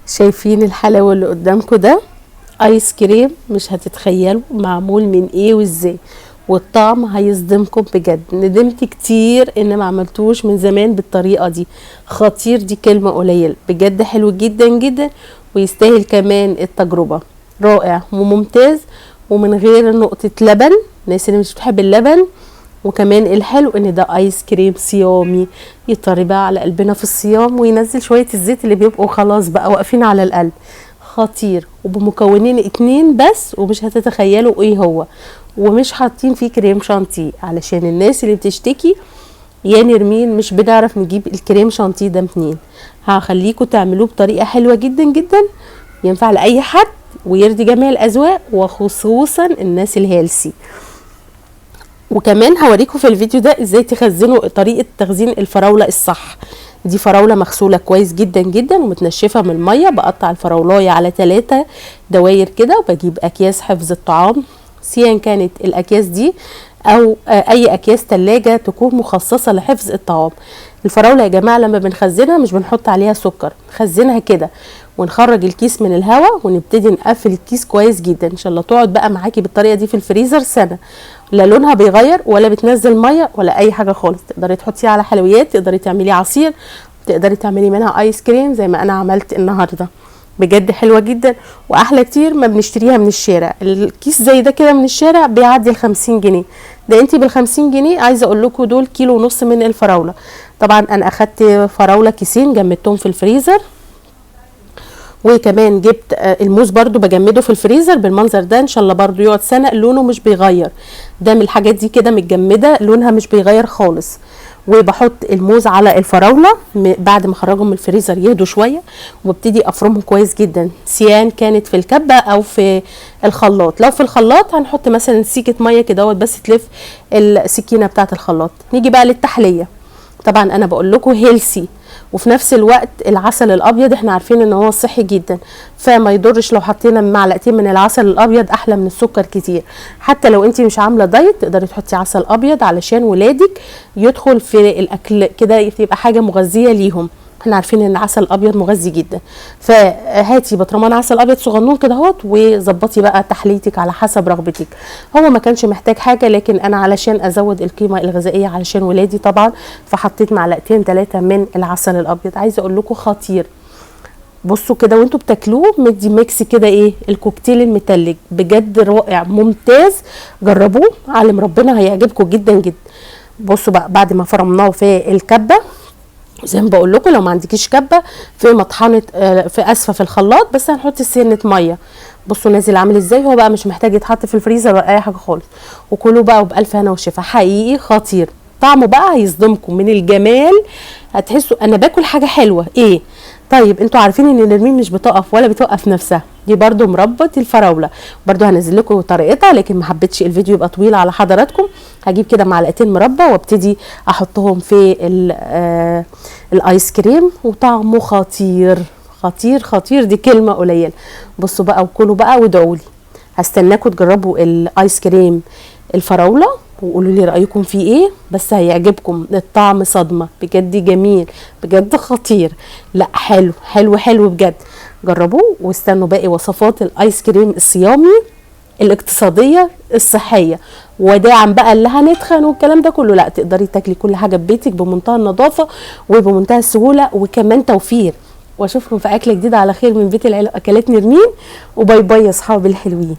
شايفين الحلاوة اللي قدامكم ده؟ ايس كريم مش هتتخيلوا معمول من ايه وازاي، والطعم هيصدمكم بجد. ندمت كتير ان ما عملتوش من زمان بالطريقة دي. خطير دي كلمة قليل، بجد حلو جدا جدا ويستاهل كمان التجربة. رائع وممتاز ومن غير نقطة لبن، الناس اللي مش بتحب اللبن. وكمان الحلو ان ده ايس كريم صيامي، يطري بقى على قلبنا في الصيام وينزل شوية الزيت اللي بيبقوا خلاص بقى واقفين على القلب. خطير وبمكونين 2 بس، ومش هتتخيلوا ايه هو. ومش حاطين فيه كريم شانتيه علشان الناس اللي بتشتكي يا نرمين مش بنعرف نجيب الكريم شانتيه ده منين. هخليكم تعملوه بطريقة حلوة جدا جدا، ينفع لأي حد ويرضي جميع الأذواق وخصوصا الناس الهيلسي. وكمان هوريكم في الفيديو ده ازاي تخزنوا طريقة تخزين الفراولة الصح. دي فراولة مغسولة كويس جدا جدا ومتنشفة من المية. بقطع الفراولاية على 3 دواير كده، وبجيب اكياس حفظ الطعام سواء كانت الاكياس دي او اي اكياس تلاجة تكون مخصصة لحفظ الطعام. الفراولة يا جماعة لما بنخزنها مش بنحط عليها سكر، نخزنها كده ونخرج الكيس من الهواء ونبتدي نقفل الكيس كويس جدا. ان شاء الله تقعد بقى معاكي بالطريقة دي في الفريزر سنة، لا لونها بيغير ولا بتنزل ميه ولا اي حاجه خالص. تقدري تحطيها على حلويات، تقدري تعملي عصير، تقدري تعملي منها ايس كريم زي ما انا عملت النهارده. بجد حلوه جدا واحلى كتير ما بنشتريها من الشارع. الكيس زي ده كده من الشارع بيعدي ال50 جنيه، ده انتي بال50 جنيه عايزه اقول لكم دول 1.5 كيلو من الفراوله. طبعا انا اخدت فراوله كيسين جمدتهم في الفريزر، وكمان جبت الموز برضو بجمده في الفريزر بالمنظر ده، ان شاء الله برضو يقعد سنة لونه مش بيغير. ده من الحاجات دي كده متجمدة لونها مش بيغير خالص. وبحط الموز على الفراولة بعد ما اخرجهم من الفريزر يهدوا شوية، وببتدي افرمهم كويس جدا سواء كانت في الكبة او في الخلاط. لو في الخلاط هنحط مثلا سيكة مية كده بس تلف السكينة بتاعت الخلاط. نيجي بقى للتحلية. طبعا انا بقول لكم هيلسي وفي نفس الوقت العسل الابيض احنا عارفين ان هو صحي جدا، فما يضرش لو حطينا معلقتين من العسل الابيض، احلى من السكر كتير. حتى لو انت مش عامله دايت تقدري تحطي عسل ابيض علشان ولادك يدخل في الاكل كده، يبقى حاجه مغذيه ليهم. احنا عارفين ان العسل الابيض مغذي جدا، فهاتي برطمان عسل ابيض صغنون كده اهوت وظبطي بقى تحليتك على حسب رغبتك. هو ما كانش محتاج حاجه، لكن انا علشان ازود القيمه الغذائيه علشان ولادي طبعا فحطيت معلقتين 3 من العسل الابيض. عايزه اقول لكم خطير. بصوا كده وانتوا بتاكلوه مدي ميكس كده ايه الكوكتيل المتلج، بجد رائع ممتاز. جربوه علم ربنا هيعجبكم جدا جدا. بصوا بقى بعد ما فرمناه في الكبه، زي ما بقول لكم لو ما عندكيش كبه في مطحنه في الخلاط بس هنحط سنه ميه. بصوا نازل عامل ازاي، هو بقى مش محتاج يتحط في الفريزر ولا اي حاجه خالص. وكلوا بقى وبالف هنا وشفا، حقيقي خطير. طعمه بقى هيصدمكم من الجمال، هتحسوا انا باكل حاجه حلوه. ايه طيب انتوا عارفين ان نرمين مش بتقف ولا بتوقف نفسها، دي برضو مربى الفراوله، برضو هنزل لكم طريقتها لكن ما حبيتش الفيديو يبقى طويل على حضراتكم. هجيب كده معلقتين مربى وابتدي احطهم في الايس كريم وطعمه خطير خطير خطير، دي كلمه قليله. بصوا بقى وكلوا بقى وادعوا لي. هستناكم تجربوا الايس كريم الفراوله وقولوا لي رايكم فيه ايه، بس هيعجبكم. الطعم صدمه بجد، جميل بجد خطير. لا حلو حلو حلو بجد. جربوه واستنوا باقي وصفات الايس كريم الصيامي الاقتصاديه الصحيه. وداعا بقى اللي هنتخن والكلام ده كله، لا تقدري تاكلي كل حاجه في بيتك بمنتهى النظافه وبمنتهى السهوله وكمان توفير. واشوفكم في اكله جديده على خير من بيت اكلات نرمين، وباي باي يا اصحابي الحلوين.